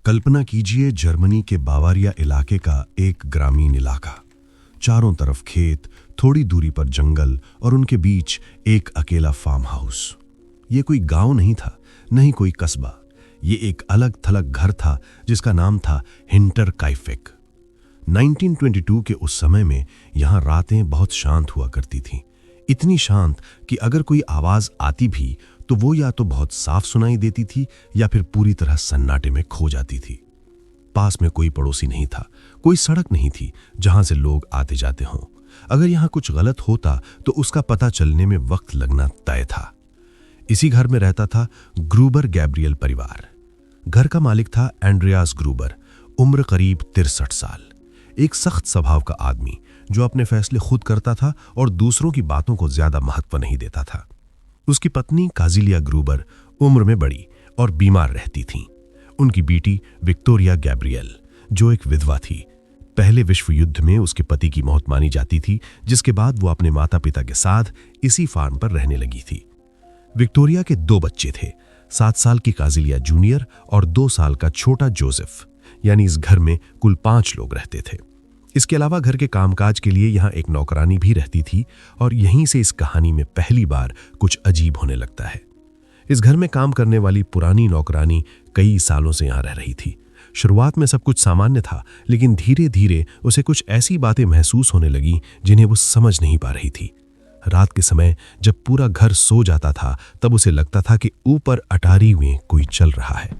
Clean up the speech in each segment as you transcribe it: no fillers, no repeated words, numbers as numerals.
कल्पना कीजिए जर्मनी के बावारिया इलाके का एक ग्रामीण इलाका। चारों तरफ खेत, थोड़ी दूरी पर जंगल और उनके बीच एक अकेला फार्म हाउस। ये कोई गांव नहीं था, नहीं कोई कस्बा। ये एक अलग थलग घर था जिसका नाम था हिंटरकाइफेक। 1922 के उस समय में यहाँ रातें बहुत शांत हुआ करती थीं। इतनी शांत कि अगर कोई आवाज आती भी तो वो या तो बहुत साफ सुनाई देती थी या फिर पूरी तरह सन्नाटे में खो जाती थी। पास में कोई पड़ोसी नहीं था, कोई सड़क नहीं थी जहां से लोग आते जाते हों। अगर यहाँ कुछ गलत होता तो उसका पता चलने में वक्त लगना तय था। इसी घर में रहता था ग्रूबर गैब्रियल परिवार। घर का मालिक था एंड्रियास ग्रूबर, उम्र करीब 63 साल। एक सख्त स्वभाव का आदमी जो अपने फैसले खुद करता था और दूसरों की बातों को ज्यादा महत्व नहीं देता था। उसकी पत्नी काजिलिया ग्रूबर उम्र में बड़ी और बीमार रहती थीं। उनकी बेटी विक्टोरिया गैब्रियल जो एक विधवा थी। पहले विश्व युद्ध में उसके पति की मौत मानी जाती थी, जिसके बाद वो अपने माता पिता के साथ इसी फार्म पर रहने लगी थी। विक्टोरिया के 2 बच्चे थे, 7 साल की काजिलिया जूनियर और 2 साल का छोटा जोसेफ। यानी इस घर में कुल 5 लोग रहते थे। इसके अलावा घर के कामकाज के लिए यहाँ एक नौकरानी भी रहती थी और यहीं से इस कहानी में पहली बार कुछ अजीब होने लगता है। इस घर में काम करने वाली पुरानी नौकरानी कई सालों से यहाँ रह रही थी। शुरुआत में सब कुछ सामान्य था, लेकिन धीरे धीरे उसे कुछ ऐसी बातें महसूस होने लगी जिन्हें वो समझ नहीं पा रही थी। रात के समय जब पूरा घर सो जाता था तब उसे लगता था कि ऊपर अटारी में कोई चल रहा है।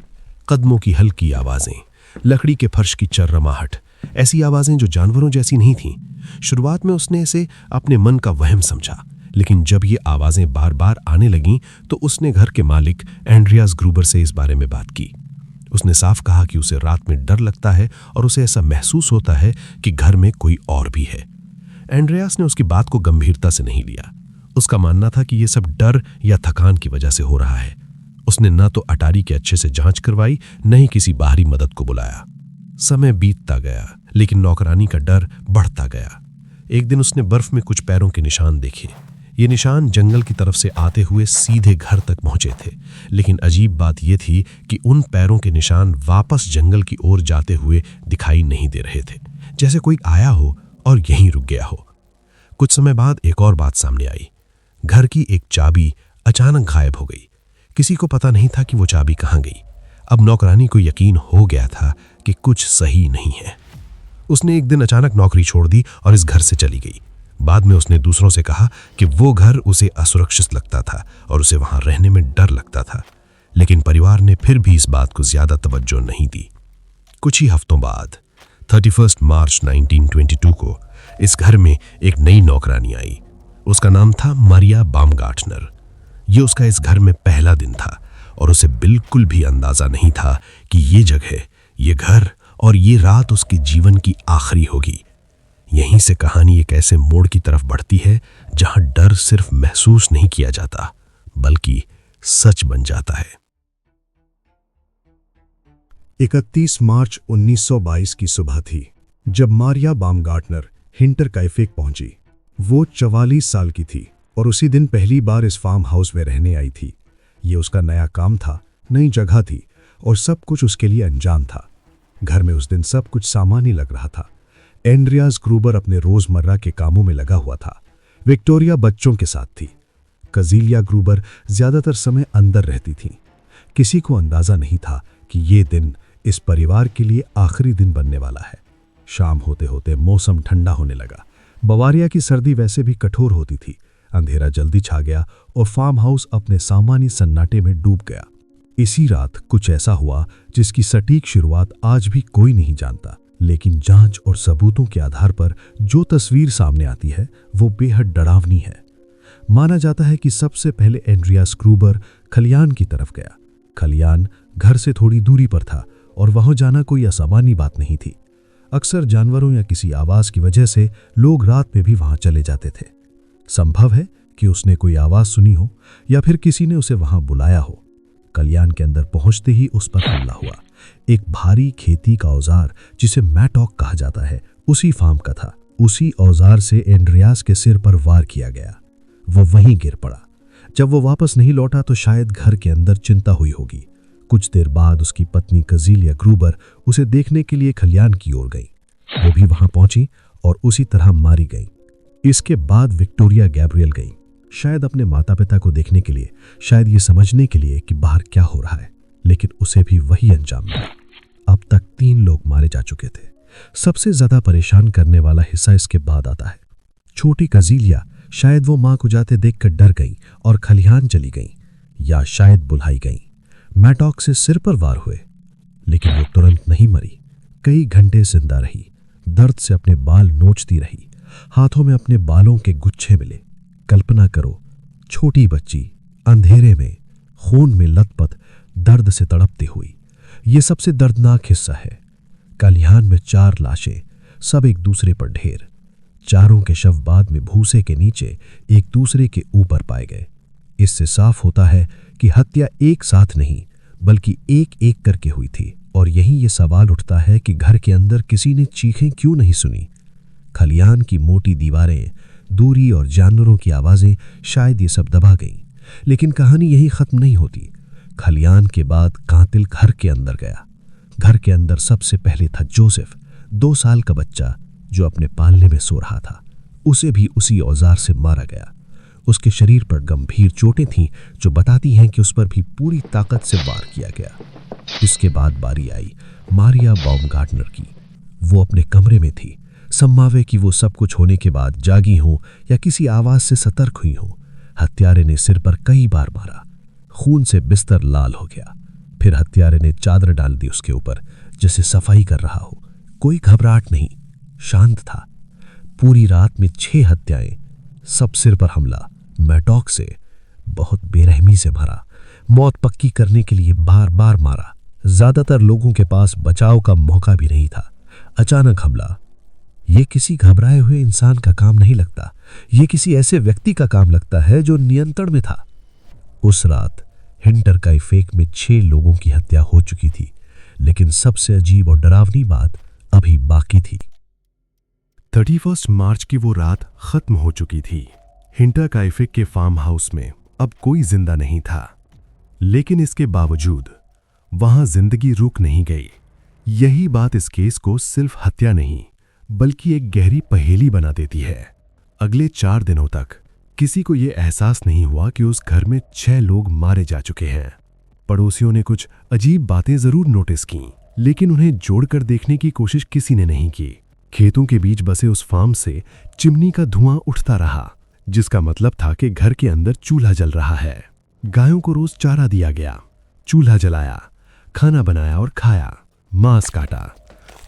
कदमों की हल्की आवाजें, लकड़ी के फर्श की चर्रमाहट, ऐसी आवाजें जो जानवरों जैसी नहीं थीं। शुरुआत में उसने इसे अपने मन का वहम समझा, लेकिन जब ये आवाजें बार बार आने लगीं तो उसने घर के मालिक एंड्रियास ग्रूबर से इस बारे में बात की। उसने साफ कहा कि उसे रात में डर लगता है और उसे ऐसा महसूस होता है कि घर में कोई और भी है। एंड्रियास ने उसकी बात को गंभीरता से नहीं लिया। उसका मानना था कि ये सब डर या थकान की वजह से हो रहा है। उसने न तो अटारी के अच्छे से जांच करवाई, न ही किसी बाहरी मदद को बुलाया। समय बीतता गया, लेकिन नौकरानी का डर बढ़ता गया। एक दिन उसने बर्फ में कुछ पैरों के निशान देखे। ये निशान जंगल की तरफ से आते हुए सीधे घर तक पहुंचे थे, लेकिन अजीब बात यह थी कि उन पैरों के निशान वापस जंगल की ओर जाते हुए दिखाई नहीं दे रहे थे, जैसे कोई आया हो और यहीं रुक गया हो। कुछ समय बाद एक और बात सामने आई। घर की एक चाबी अचानक गायब हो गई। किसी को पता नहीं था कि वो चाबी कहाँ गई। अब नौकरानी को यकीन हो गया था कि कुछ सही नहीं है। उसने एक दिन अचानक नौकरी छोड़ दी और इस घर से चली गई। बाद में उसने दूसरों से कहा कि वो घर उसे असुरक्षित लगता था और उसे वहां रहने में डर लगता था, लेकिन परिवार ने फिर भी इस बात को ज्यादा तवज्जो नहीं दी। कुछ ही हफ्तों बाद 31 मार्च 1922 को इस घर में एक नई नौकरानी आई। उसका नाम था मारिया बामगार्टनर। ये उसका इस घर में पहला दिन था और उसे बिल्कुल भी अंदाजा नहीं था कि ये जगह, ये घर और ये रात उसके जीवन की आखिरी होगी। यहीं से कहानी एक ऐसे मोड़ की तरफ बढ़ती है जहां डर सिर्फ महसूस नहीं किया जाता, बल्कि सच बन जाता है। 31 मार्च 1922 की सुबह थी जब मारिया बामगार्टनर हिंटरकाइफेक पहुंची। वो 44 साल की थी और उसी दिन पहली बार इस फार्म हाउस में रहने आई थी। ये उसका नया काम था, नई जगह थी और सब कुछ उसके लिए अनजान था। घर में उस दिन सब कुछ सामान्य लग रहा था। एंड्रियास ग्रूबर अपने रोजमर्रा के कामों में लगा हुआ था। विक्टोरिया बच्चों के साथ थी। काजिलिया ग्रूबर ज्यादातर समय अंदर रहती थी। किसी को अंदाजा नहीं था कि ये दिन इस परिवार के लिए आखिरी दिन बनने वाला है। शाम होते होते मौसम ठंडा होने लगा। बवारिया की सर्दी वैसे भी कठोर होती थी। अंधेरा जल्दी छा गया और फार्म हाउस अपने सामान्य सन्नाटे में डूब गया। इसी रात कुछ ऐसा हुआ जिसकी सटीक शुरुआत आज भी कोई नहीं जानता, लेकिन जांच और सबूतों के आधार पर जो तस्वीर सामने आती है वो बेहद डरावनी है। माना जाता है कि सबसे पहले एंड्रियास ग्रूबर खलियान की तरफ गया। खलियान घर से थोड़ी दूरी पर था और वहां जाना कोई असामान्य बात नहीं थी। अक्सर जानवरों या किसी आवाज की वजह से लोग रात में भी वहां चले जाते थे। संभव है कि उसने कोई आवाज सुनी हो या फिर किसी ने उसे वहां बुलाया हो। कल्याण के अंदर पहुंचते ही उस पर हमला हुआ। एक भारी खेती का औजार जिसे मैटॉक कहा जाता है, उसी फार्म का था। उसी औजार से एंड्रियास के सिर पर वार किया गया। वो वहीं गिर पड़ा। जब वो वापस नहीं लौटा तो शायद घर के अंदर चिंता हुई होगी। कुछ देर बाद उसकी पत्नी कजीलिया ग्रूबर उसे देखने के लिए खलियान की ओर गई। वो भी वहां पहुंची और उसी तरह मारी गई। इसके बाद विक्टोरिया गैब्रियल गई, शायद अपने माता पिता को देखने के लिए, शायद ये समझने के लिए कि बाहर क्या हो रहा है, लेकिन उसे भी वही अंजाम मिला। अब तक 3 लोग मारे जा चुके थे। सबसे ज्यादा परेशान करने वाला हिस्सा इसके बाद आता है। छोटी कजीलिया शायद वो मां को जाते देखकर डर गई और खलिहान चली गई, या शायद बुलाई गई। मैटॉक से सिर पर वार हुए, लेकिन वो तुरंत नहीं मरी। कई घंटे जिंदा रही, दर्द से अपने बाल नोचती रही। हाथों में अपने बालों के गुच्छे मिले। कल्पना करो, छोटी बच्ची अंधेरे में, खून में लथपथ, दर्द से तड़पती हुई। ये सबसे दर्दनाक हिस्सा है। खलिहान में 4 लाशें, सब एक दूसरे पर ढेर। चारों के शव बाद में भूसे के नीचे एक दूसरे के ऊपर पाए गए। इससे साफ होता है कि हत्या एक साथ नहीं, बल्कि एक एक करके हुई थी। और यहीं ये सवाल उठता है कि घर के अंदर किसी ने चीखें क्यों नहीं सुनी। खलिहान की मोटी दीवारें, दूरी और जानवरों की आवाजें, शायद ये सब दबा गईं। लेकिन कहानी यहीं खत्म नहीं होती। खलिहान के बाद कातिल घर के अंदर गया। घर के अंदर सबसे पहले था जोसेफ, 2 साल का बच्चा जो अपने पालने में सो रहा था। उसे भी उसी औजार से मारा गया। उसके शरीर पर गंभीर चोटें थीं जो बताती हैं कि उस पर भी पूरी ताकत से वार किया गया। इसके बाद बारी आई मारिया बाउमगार्टनर की। वो अपने कमरे में थी। संभावे कि वो सब कुछ होने के बाद जागी हो या किसी आवाज से सतर्क हुई हो। हत्यारे ने सिर पर कई बार मारा। खून से बिस्तर लाल हो गया। फिर हत्यारे ने चादर डाल दी उसके ऊपर, जैसे सफाई कर रहा हो। कोई घबराहट नहीं, शांत था। पूरी रात में 6 हत्याएं, सब सिर पर हमला, मैटॉक से, बहुत बेरहमी से मारा। मौत पक्की करने के लिए बार बार मारा। ज्यादातर लोगों के पास बचाव का मौका भी नहीं था। अचानक हमला। ये किसी घबराए हुए इंसान का काम नहीं लगता। ये किसी ऐसे व्यक्ति का काम लगता है जो नियंत्रण में था। उस रात हिंटरकाइफेक में 6 लोगों की हत्या हो चुकी थी, लेकिन सबसे अजीब और डरावनी बात अभी बाकी थी। 31 मार्च की वो रात खत्म हो चुकी थी। हिंटरकाइफेक के फार्म हाउस में अब कोई जिंदा नहीं था, लेकिन इसके बावजूद वहां जिंदगी रुक नहीं गई। यही बात इस केस को सिर्फ हत्या नहीं, बल्कि एक गहरी पहेली बना देती है। अगले 4 दिनों तक किसी को यह एहसास नहीं हुआ कि उस घर में 6 लोग मारे जा चुके हैं। पड़ोसियों ने कुछ अजीब बातें जरूर नोटिस की, लेकिन उन्हें जोड़कर देखने की कोशिश किसी ने नहीं की। खेतों के बीच बसे उस फार्म से चिमनी का धुआं उठता रहा, जिसका मतलब था कि घर के अंदर चूल्हा जल रहा है। गायों को रोज चारा दिया गया, चूल्हा जलाया, खाना बनाया और खाया, मांस काटा।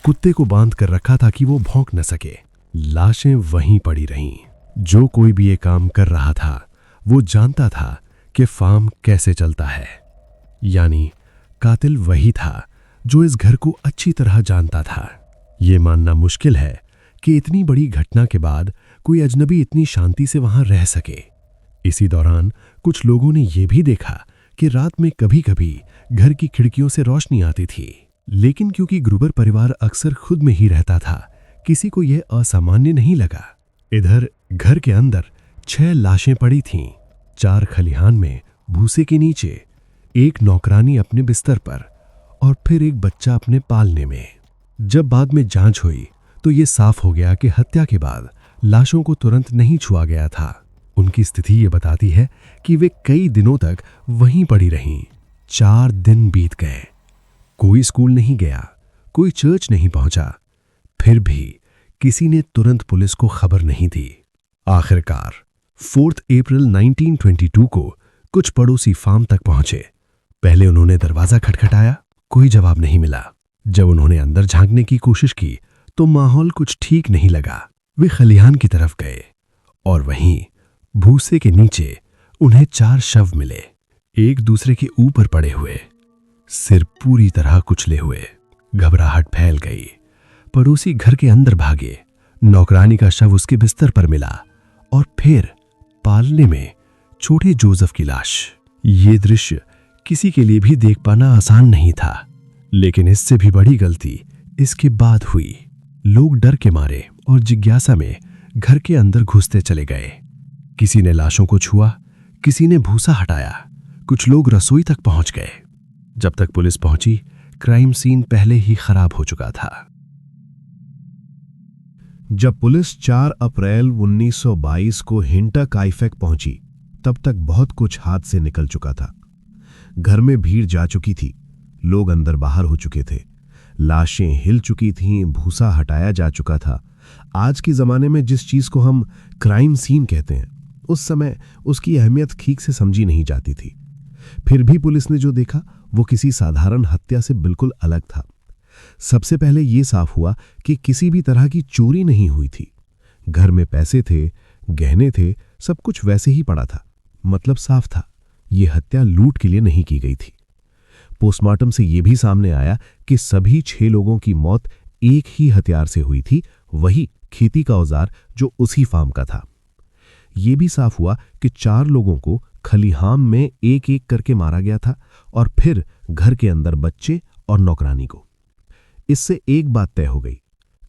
कुत्ते को बांध कर रखा था कि वो भौंक न सके। लाशें वहीं पड़ी रहीं। जो कोई भी ये काम कर रहा था, वो जानता था कि फार्म कैसे चलता है। यानी कातिल वही था जो इस घर को अच्छी तरह जानता था। ये मानना मुश्किल है कि इतनी बड़ी घटना के बाद कोई अजनबी इतनी शांति से वहां रह सके। इसी दौरान कुछ लोगों ने यह भी देखा कि रात में कभी-कभी घर की खिड़कियों से रोशनी आती थी, लेकिन क्योंकि ग्रूबर परिवार अक्सर खुद में ही रहता था, किसी को यह असामान्य नहीं लगा। इधर घर के अंदर 6 लाशें पड़ी थीं, 4 खलिहान में भूसे के नीचे, एक नौकरानी अपने बिस्तर पर और फिर एक बच्चा अपने पालने में। जब बाद में जांच हुई तो ये साफ हो गया कि हत्या के बाद लाशों को तुरंत नहीं छुआ गया था। उनकी स्थिति ये बताती है कि वे कई दिनों तक वहीं पड़ी रहीं। 4 दिन बीत गए, कोई स्कूल नहीं गया, कोई चर्च नहीं पहुंचा, फिर भी किसी ने तुरंत पुलिस को खबर नहीं दी। आखिरकार 4 अप्रैल 1922 को कुछ पड़ोसी फार्म तक पहुंचे। पहले उन्होंने दरवाजा खटखटाया, कोई जवाब नहीं मिला। जब उन्होंने अंदर झांकने की कोशिश की तो माहौल कुछ ठीक नहीं लगा। वे खलिहान की तरफ गए और वहीं भूसे के नीचे उन्हें 4 शव मिले, एक दूसरे के ऊपर पड़े हुए, सिर पूरी तरह कुचले हुए। घबराहट फैल गई। पड़ोसी घर के अंदर भागे। नौकरानी का शव उसके बिस्तर पर मिला और फिर पालने में छोटे जोसेफ की लाश। ये दृश्य किसी के लिए भी देख पाना आसान नहीं था, लेकिन इससे भी बड़ी गलती इसके बाद हुई। लोग डर के मारे और जिज्ञासा में घर के अंदर घुसते चले गए। किसी ने लाशों को छुआ, किसी ने भूसा हटाया, कुछ लोग रसोई तक पहुंच गए। जब तक पुलिस पहुंची, क्राइम सीन पहले ही खराब हो चुका था। जब पुलिस 4 अप्रैल 1922 को हिंटरकाइफेक पहुंची, तब तक बहुत कुछ हाथ से निकल चुका था। घर में भीड़ जा चुकी थी, लोग अंदर बाहर हो चुके थे, लाशें हिल चुकी थीं, भूसा हटाया जा चुका था। आज के ज़माने में जिस चीज़ को हम क्राइम सीन कहते हैं, उस समय उसकी अहमियत ठीक से समझी नहीं जाती थी। फिर भी पुलिस ने जो देखा वो किसी साधारण हत्या से बिल्कुल अलग था। सबसे पहले ये साफ हुआ कि किसी भी तरह की चोरी नहीं हुई थी। घर में पैसे थे, गहने थे, सब कुछ वैसे ही पड़ा था। मतलब साफ था, ये हत्या लूट के लिए नहीं की गई थी। पोस्टमार्टम से यह भी सामने आया कि सभी 6 लोगों की मौत एक ही हथियार से हुई थी, वही खेती का औजार जो उसी फार्म का था। यह भी साफ हुआ कि 4 लोगों को खलिहान में एक एक करके मारा गया था और फिर घर के अंदर बच्चे और नौकरानी को। इससे एक बात तय हो गई,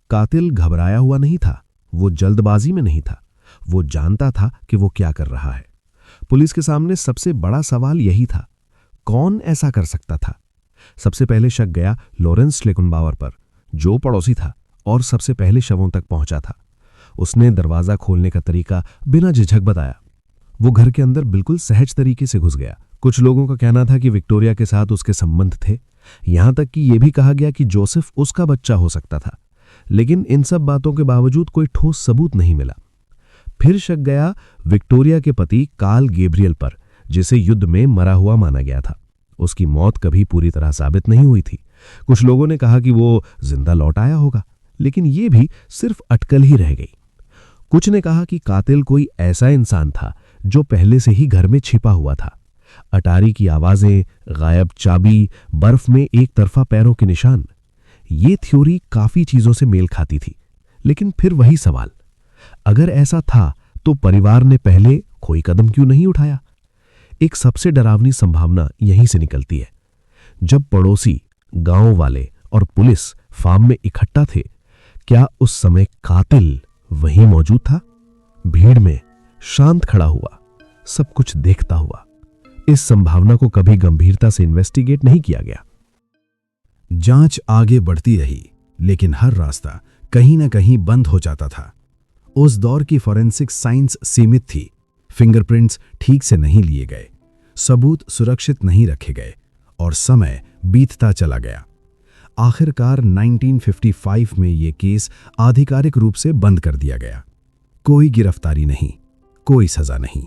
कातिल घबराया हुआ नहीं था, वो जल्दबाजी में नहीं था, वो जानता था कि वो क्या कर रहा है। पुलिस के सामने सबसे बड़ा सवाल यही था, कौन ऐसा कर सकता था। सबसे पहले शक गया लॉरेंस श्लेकुनबावर पर, जो पड़ोसी था और सबसे पहले शवों तक पहुंचा था। उसने दरवाजा खोलने का तरीका बिना झिझक बताया। वो घर के अंदर बिल्कुल सहज तरीके से घुस गया। कुछ लोगों का कहना था कि विक्टोरिया के साथ उसके संबंध थे, यहां तक कि यह भी कहा गया कि जोसेफ उसका बच्चा हो सकता था। लेकिन इन सब बातों के बावजूद कोई ठोस सबूत नहीं मिला। फिर शक गया विक्टोरिया के पति कार्ल गैब्रियल पर, जिसे युद्ध में मरा हुआ माना गया था। उसकी मौत कभी पूरी तरह साबित नहीं हुई थी। कुछ लोगों ने कहा कि वो जिंदा लौट आया होगा, लेकिन ये भी सिर्फ अटकल ही रह गई। कुछ ने कहा कि कातिल कोई ऐसा इंसान था जो पहले से ही घर में छिपा हुआ था। अटारी की आवाजें, गायब चाबी, बर्फ में एक तरफा पैरों के निशान, ये थ्योरी काफी चीजों से मेल खाती थी। लेकिन फिर वही सवाल, अगर ऐसा था तो परिवार ने पहले कोई कदम क्यों नहीं उठाया। एक सबसे डरावनी संभावना यहीं से निकलती है। जब पड़ोसी, गांव वाले और पुलिस फार्म में इकट्ठा थे, क्या उस समय कातिल वहीं मौजूद था? भीड़ में शांत खड़ा हुआ, सब कुछ देखता हुआ। इस संभावना को कभी गंभीरता से इन्वेस्टिगेट नहीं किया गया। जांच आगे बढ़ती रही, लेकिन हर रास्ता कहीं ना कहीं बंद हो जाता था। उस दौर की फॉरेंसिक साइंस सीमित थी, फिंगरप्रिंट्स ठीक से नहीं लिए गए, सबूत सुरक्षित नहीं रखे गए और समय बीतता चला गया। आखिरकार 1955 में यह केस आधिकारिक रूप से बंद कर दिया गया। कोई गिरफ्तारी नहीं, कोई सजा नहीं।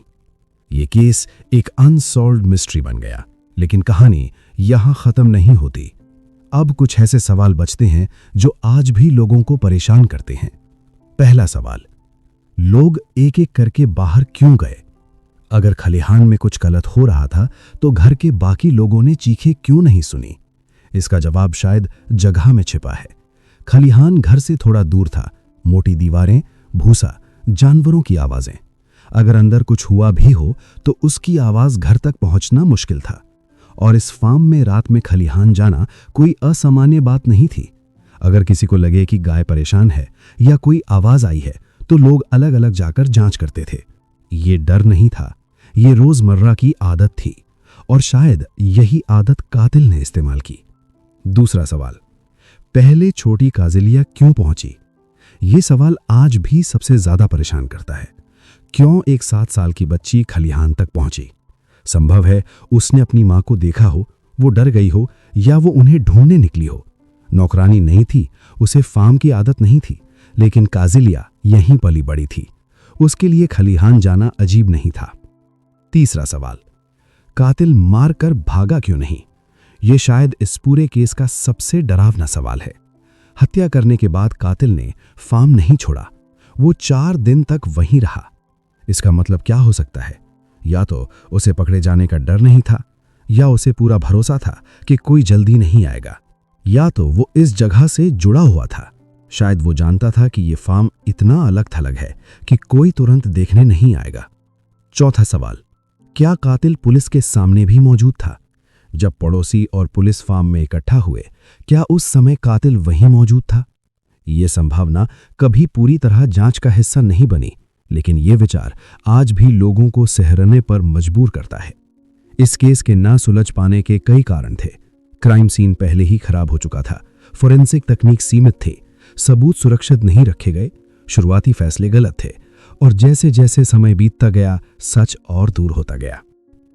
यह केस एक अनसॉल्व्ड मिस्ट्री बन गया। लेकिन कहानी यहां खत्म नहीं होती। अब कुछ ऐसे सवाल बचते हैं जो आज भी लोगों को परेशान करते हैं। पहला सवाल, लोग एक एक करके बाहर क्यों गए? अगर खलिहान में कुछ गलत हो रहा था तो घर के बाकी लोगों ने चीखें क्यों नहीं सुनी? इसका जवाब शायद जगह में छिपा है। खलिहान घर से थोड़ा दूर था, मोटी दीवारें, भूसा, जानवरों की आवाजें। अगर अंदर कुछ हुआ भी हो तो उसकी आवाज घर तक पहुंचना मुश्किल था। और इस फार्म में रात में खलिहान जाना कोई असामान्य बात नहीं थी। अगर किसी को लगे कि गाय परेशान है या कोई आवाज आई है तो लोग अलग अलग जाकर जांच करते थे। ये डर नहीं था, ये रोजमर्रा की आदत थी और शायद यही आदत कातिल ने इस्तेमाल की। दूसरा सवाल, पहले छोटी काजिलिया क्यों पहुंची? ये सवाल आज भी सबसे ज्यादा परेशान करता है। क्यों एक 7 साल की बच्ची खलिहान तक पहुंची? संभव है उसने अपनी मां को देखा हो, वो डर गई हो या वो उन्हें ढूंढने निकली हो। नौकरानी नहीं थी, उसे फार्म की आदत नहीं थी, लेकिन काजिलिया यहीं पली बड़ी थी, उसके लिए खलिहान जाना अजीब नहीं था। तीसरा सवाल, कातिल मारकर भागा क्यों नहीं? यह शायद इस पूरे केस का सबसे डरावना सवाल है। हत्या करने के बाद कातिल ने फार्म नहीं छोड़ा, वो 4 दिन तक वहीं रहा। इसका मतलब क्या हो सकता है? या तो उसे पकड़े जाने का डर नहीं था, या उसे पूरा भरोसा था कि कोई जल्दी नहीं आएगा, या तो वो इस जगह से जुड़ा हुआ था। शायद वो जानता था कि ये फार्म इतना अलग थलग है कि कोई तुरंत देखने नहीं आएगा। चौथा सवाल, क्या कातिल पुलिस के सामने भी मौजूद था? जब पड़ोसी और पुलिस फार्म में इकट्ठा हुए, क्या उस समय कातिल वहीं मौजूद था? ये संभावना कभी पूरी तरह जांच का हिस्सा नहीं बनी, लेकिन ये विचार आज भी लोगों को सहरने पर मजबूर करता है। इस केस के ना सुलझ पाने के कई कारण थे, क्राइम सीन पहले ही खराब हो चुका था, फोरेंसिक तकनीक सीमित थी, सबूत सुरक्षित नहीं रखे गए, शुरुआती फैसले गलत थे और जैसे जैसे समय बीतता गया सच और दूर होता गया।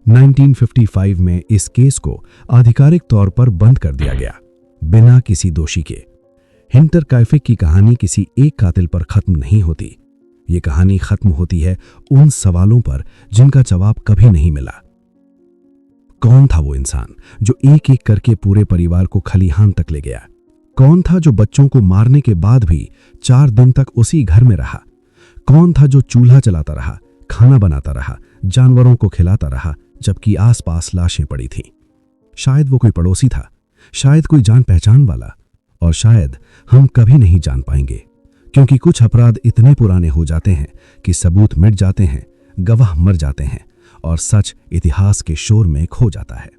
1955 में इस केस को आधिकारिक तौर पर बंद कर दिया गया, बिना किसी दोषी के। हिंटरकाइफेक की कहानी किसी एक कातिल पर खत्म नहीं होती। ये कहानी खत्म होती है उन सवालों पर जिनका जवाब कभी नहीं मिला। कौन था वो इंसान जो एक एक करके पूरे परिवार को खलिहान तक ले गया? कौन था जो बच्चों को मारने के बाद भी 4 दिन तक उसी घर में रहा? कौन था जो चूल्हा चलाता रहा, खाना बनाता रहा, जानवरों को खिलाता रहा, जबकि आसपास लाशें पड़ी थीं? शायद वो कोई पड़ोसी था, शायद कोई जान पहचान वाला, और शायद हम कभी नहीं जान पाएंगे, क्योंकि कुछ अपराध इतने पुराने हो जाते हैं कि सबूत मिट जाते हैं, गवाह मर जाते हैं और सच इतिहास के शोर में खो जाता है।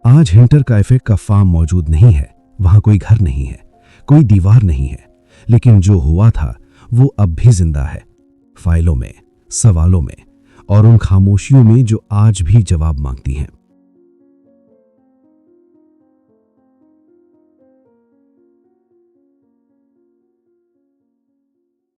आज हिंटरकाइफेक का फार्म मौजूद नहीं है, वहां कोई घर नहीं है, कोई दीवार नहीं है, लेकिन जो हुआ था वो अब भी जिंदा है, फाइलों में, सवालों में और उन खामोशियों में जो आज भी जवाब मांगती हैं।